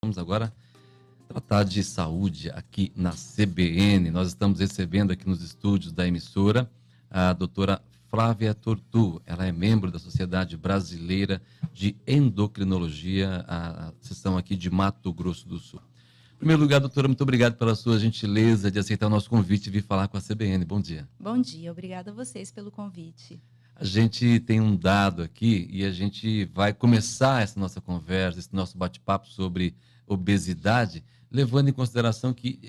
Vamos agora tratar de saúde aqui na CBN. Nós estamos recebendo aqui nos estúdios da emissora a doutora Flávia Tortu. Ela é membro da Sociedade Brasileira de Endocrinologia, a seção aqui de Mato Grosso do Sul. Em primeiro lugar, doutora, muito obrigado pela sua gentileza de aceitar o nosso convite e vir falar com a CBN. Bom dia. Bom dia, obrigada a vocês pelo convite. A gente tem um dado aqui e a gente vai começar essa nossa conversa, esse nosso bate-papo sobre obesidade, levando em consideração que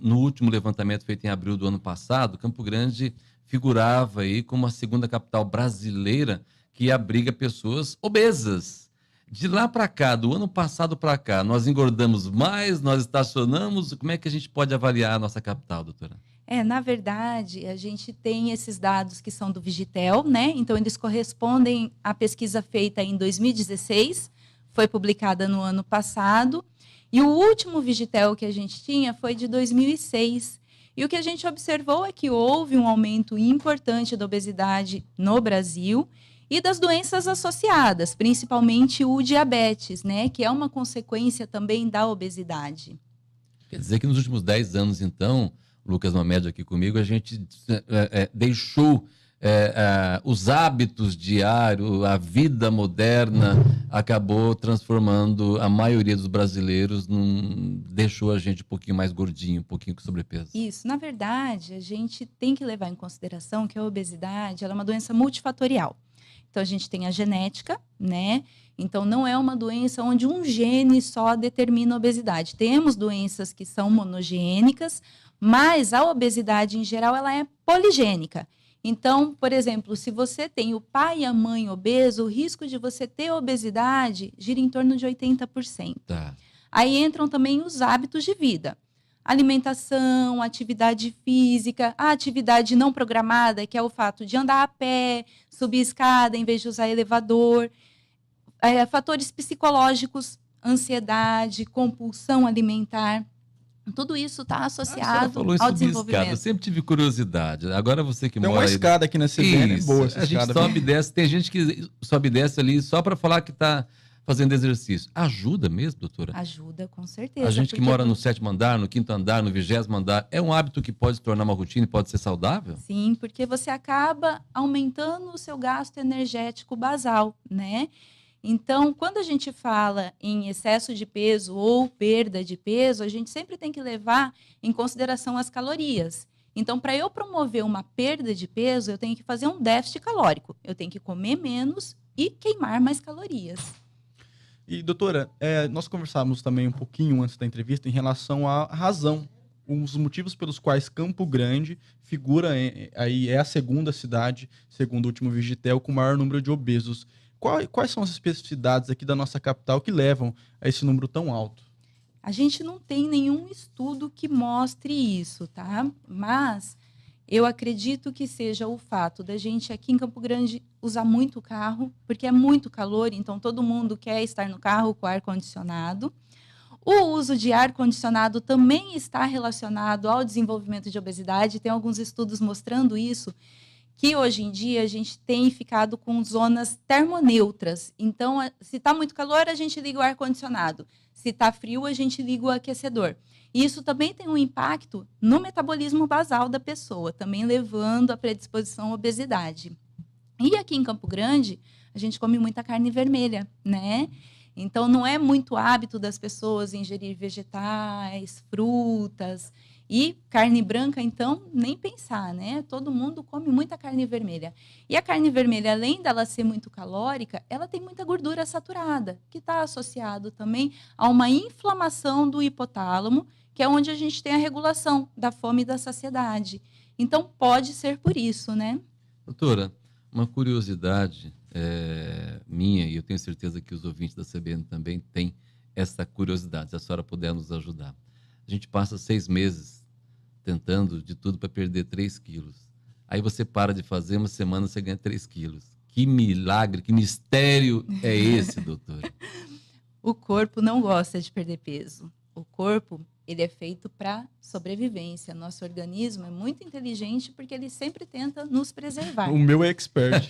no último levantamento feito em abril do ano passado, Campo Grande figurava aí como a segunda capital brasileira que abriga pessoas obesas. De lá para cá, do ano passado para cá, nós engordamos mais, nós estacionamos. Como é que a gente pode avaliar a nossa capital, doutora? Na verdade, a gente tem esses dados que são do Vigitel, né? Então, eles correspondem à pesquisa feita em 2016, foi publicada no ano passado, e o último Vigitel que a gente tinha foi de 2006. E o que a gente observou é que houve um aumento importante da obesidade no Brasil e das doenças associadas, principalmente o diabetes, né? Que é uma consequência também da obesidade. Quer dizer que nos últimos 10 anos, então, Lucas, uma média aqui comigo, a gente deixou os hábitos diários, a vida moderna acabou transformando a maioria dos brasileiros, deixou a gente um pouquinho mais gordinho, um pouquinho com sobrepeso. Isso, na verdade, a gente tem que levar em consideração que a obesidade ela é uma doença multifatorial. Então, a gente tem a genética, né? Então, não é uma doença onde um gene só determina a obesidade. Temos doenças que são monogênicas, mas a obesidade, em geral, ela é poligênica. Então, por exemplo, se você tem o pai e a mãe obeso, o risco de você ter obesidade gira em torno de 80%. Tá. Aí entram também os hábitos de vida. Alimentação, atividade física, a atividade não programada, que é o fato de andar a pé, subir escada em vez de usar elevador. Fatores psicológicos, ansiedade, compulsão alimentar. Tudo isso está associado ao desenvolvimento. Escada. Eu sempre tive curiosidade. Agora você que tem mora... Tem uma escada aqui na CBN, isso. Boa essa escada. A gente sobe e desce. Tem gente que sobe e desce ali só para falar que está fazendo exercício. Ajuda mesmo, doutora? Ajuda, com certeza. A gente que mora no 7º andar, no 5º andar, no 20º andar, é um hábito que pode se tornar uma rotina e pode ser saudável? Sim, porque você acaba aumentando o seu gasto energético basal, né? Então, quando a gente fala em excesso de peso ou perda de peso, a gente sempre tem que levar em consideração as calorias. Então, para eu promover uma perda de peso, eu tenho que fazer um déficit calórico. Eu tenho que comer menos e queimar mais calorias. E, doutora, nós conversávamos também um pouquinho antes da entrevista em relação à razão. Os motivos pelos quais Campo Grande figura aí, é a segunda cidade, segundo o último Vigitel, com o maior número de obesos. Quais são as especificidades aqui da nossa capital que levam a esse número tão alto? A gente não tem nenhum estudo que mostre isso, tá? Mas eu acredito que seja o fato da gente aqui em Campo Grande usar muito carro, porque é muito calor, então todo mundo quer estar no carro com ar-condicionado. O uso de ar-condicionado também está relacionado ao desenvolvimento de obesidade, tem alguns estudos mostrando isso, que hoje em dia a gente tem ficado com zonas termoneutras. Então, se está muito calor, a gente liga o ar-condicionado. Se está frio, a gente liga o aquecedor. E isso também tem um impacto no metabolismo basal da pessoa, também levando à predisposição à obesidade. E aqui em Campo Grande, a gente come muita carne vermelha, né? Então, não é muito hábito das pessoas ingerir vegetais, frutas. E carne branca, então, nem pensar, né? Todo mundo come muita carne vermelha. E a carne vermelha, além dela ser muito calórica, ela tem muita gordura saturada, que está associado também a uma inflamação do hipotálamo, que é onde a gente tem a regulação da fome e da saciedade. Então, pode ser por isso, né? Doutora, uma curiosidade minha, e eu tenho certeza que os ouvintes da CBN também têm essa curiosidade, se a senhora puder nos ajudar. A gente passa 6 meses tentando de tudo para perder 3 quilos. Aí você para de fazer, uma semana você ganha 3 quilos. Que milagre, que mistério é esse, doutora? O corpo não gosta de perder peso. O corpo, ele é feito para sobrevivência. Nosso organismo é muito inteligente porque ele sempre tenta nos preservar. O meu é expert.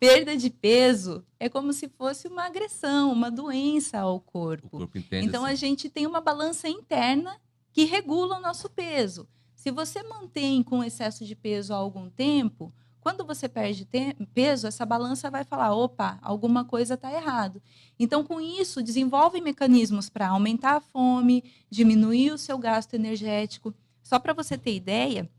perda de peso é como se fosse uma agressão, uma doença ao O corpo. corpo entende Então, a assim. gente tem uma balança interna que regula o nosso peso. Se você mantém com excesso de peso há algum tempo, quando você perde peso, essa balança vai falar, opa, alguma coisa está errado. Então, com isso, desenvolve mecanismos para aumentar a fome, diminuir o seu gasto energético. Só para você ter ideia,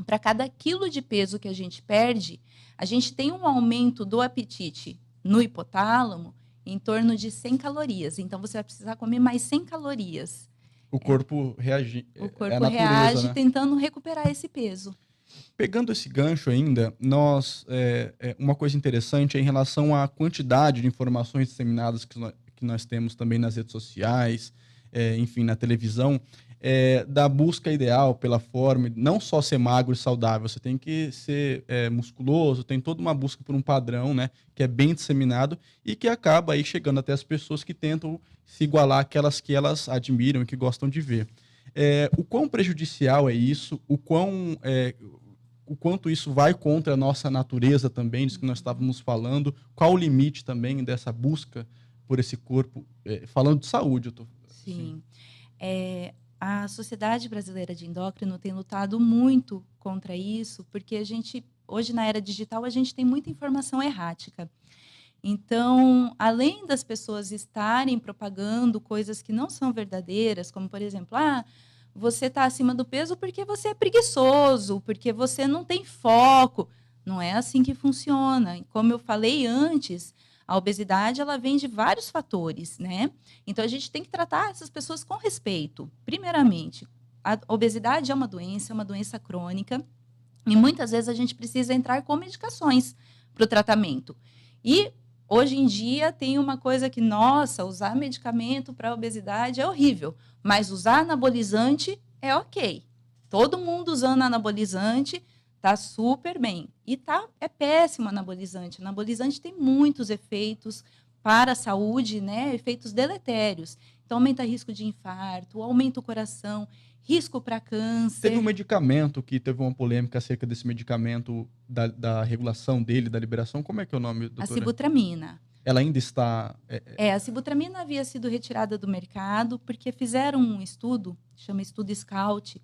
para cada quilo de peso que a gente perde, a gente tem um aumento do apetite no hipotálamo em torno de 100 calorias. Então, você vai precisar comer mais 100 calorias. O corpo reage, O é corpo a natureza, reage né? tentando recuperar esse peso. Pegando esse gancho ainda, uma coisa interessante é em relação à quantidade de informações disseminadas que nós temos também nas redes sociais, enfim, na televisão, da busca ideal pela forma, não só ser magro e saudável, você tem que ser musculoso, tem toda uma busca por um padrão, né, que é bem disseminado e que acaba aí chegando até as pessoas que tentam se igualar àquelas que elas admiram e que gostam de ver. O quão prejudicial é isso, o quanto isso vai contra a nossa natureza também, disso que nós estávamos falando, qual o limite também dessa busca por esse corpo, falando de saúde, eu tô, Sim. A Sociedade Brasileira de Endócrino tem lutado muito contra isso, porque a gente, hoje na era digital, a gente tem muita informação errática. Então, além das pessoas estarem propagando coisas que não são verdadeiras, como, por exemplo, você está acima do peso porque você é preguiçoso, porque você não tem foco. Não é assim que funciona. Como eu falei antes, a obesidade ela vem de vários fatores, né? Então, a gente tem que tratar essas pessoas com respeito. Primeiramente, a obesidade é uma doença crônica, e muitas vezes a gente precisa entrar com medicações para o tratamento. E hoje em dia tem uma coisa que, nossa, usar medicamento para obesidade é horrível, mas usar anabolizante é ok. Todo mundo usando anabolizante tá super bem. E é péssimo anabolizante. Anabolizante tem muitos efeitos para a saúde, né? Efeitos deletérios. Então, aumenta risco de infarto, aumenta o coração, risco para câncer. Teve um medicamento que teve uma polêmica acerca desse medicamento, da regulação dele, da liberação. Como é que é o nome, doutora? A sibutramina. Ela ainda está... A sibutramina havia sido retirada do mercado porque fizeram um estudo, chama Estudo Scout,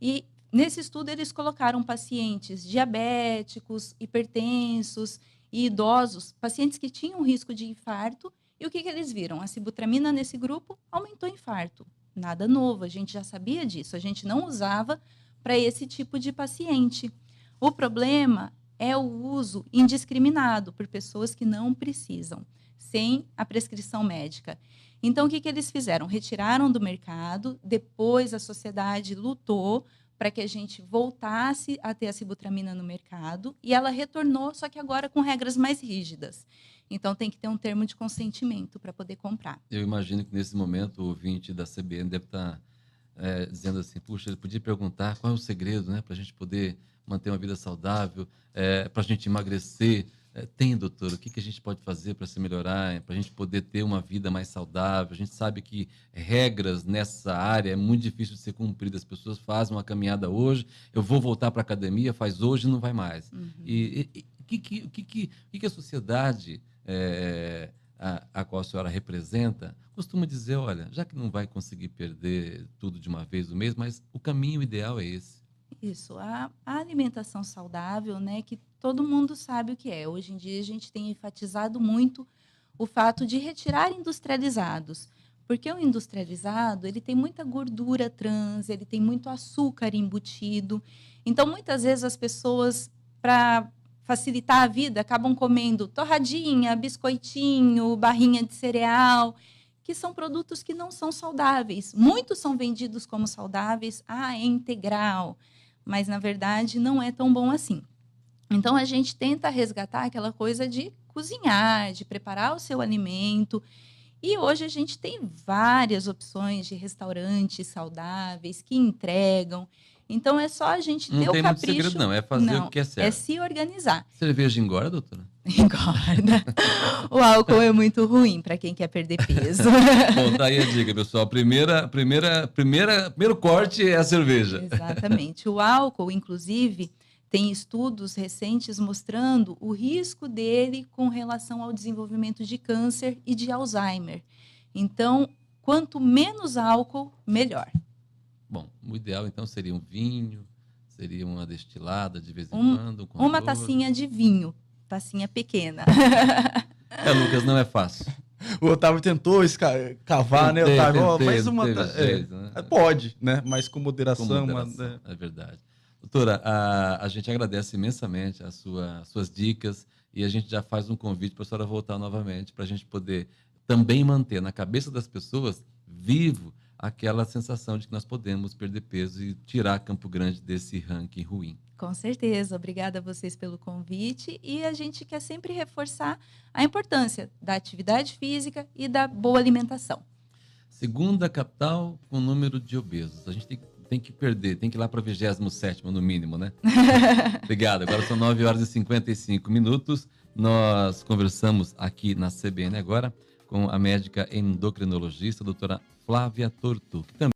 e nesse estudo eles colocaram pacientes diabéticos, hipertensos e idosos, pacientes que tinham risco de infarto, e o que eles viram? A sibutramina nesse grupo aumentou o infarto. Nada novo, a gente já sabia disso, a gente não usava para esse tipo de paciente. O problema é o uso indiscriminado por pessoas que não precisam, sem a prescrição médica. Então, o que eles fizeram? Retiraram do mercado, depois a sociedade lutou para que a gente voltasse a ter a sibutramina no mercado, e ela retornou, só que agora com regras mais rígidas. Então, tem que ter um termo de consentimento para poder comprar. Eu imagino que nesse momento o ouvinte da CBN deve estar dizendo assim, puxa, ele podia perguntar qual é o segredo, né, para a gente poder manter uma vida saudável, para a gente emagrecer. Tem, doutor, o que a gente pode fazer para se melhorar, para a gente poder ter uma vida mais saudável? A gente sabe que regras nessa área é muito difícil de ser cumprida. As pessoas fazem uma caminhada hoje, eu vou voltar para a academia, faz hoje e não vai mais. Uhum. E o que a sociedade a qual a senhora representa costuma dizer, olha, já que não vai conseguir perder tudo de uma vez no mês, mas o caminho ideal é esse? Isso, a alimentação saudável, né, que todo mundo sabe o que é. Hoje em dia a gente tem enfatizado muito o fato de retirar industrializados, porque o industrializado, ele tem muita gordura trans, ele tem muito açúcar embutido. Então, muitas vezes as pessoas, para facilitar a vida, acabam comendo torradinha, biscoitinho, barrinha de cereal, que são produtos que não são saudáveis. Muitos são vendidos como saudáveis, é integral, mas na verdade não é tão bom assim. Então a gente tenta resgatar aquela coisa de cozinhar, de preparar o seu alimento. E hoje a gente tem várias opções de restaurantes saudáveis que entregam. Então é só a gente ter o capricho. Não tem muito segredo não, é fazer o que é certo. É se organizar. Cerveja engorda, doutora? Engorda. O álcool é muito ruim para quem quer perder peso. Bom, daí a dica, pessoal. Primeiro corte é a cerveja. Exatamente. O álcool, inclusive, tem estudos recentes mostrando o risco dele com relação ao desenvolvimento de câncer e de Alzheimer. Então, quanto menos álcool, melhor. Bom, o ideal então seria um vinho, seria uma destilada de vez em quando. Uma tacinha de vinho, tacinha pequena. Lucas, não é fácil. O Otávio tentou cavar, né, Otávio? Mais uma. Jeito, né? Pode, né? Mas com moderação. É verdade. Doutora, a gente agradece imensamente as suas dicas e a gente já faz um convite para a senhora voltar novamente, para a gente poder também manter na cabeça das pessoas vivo aquela sensação de que nós podemos perder peso e tirar Campo Grande desse ranking ruim. Com certeza. Obrigada a vocês pelo convite. E a gente quer sempre reforçar a importância da atividade física e da boa alimentação. Segunda capital com número de obesos. A gente tem que ir lá para 27º no mínimo, né? Obrigado. Agora são 9h55. Nós conversamos aqui na CBN agora com a médica endocrinologista, a doutora Flávia Tortu, que também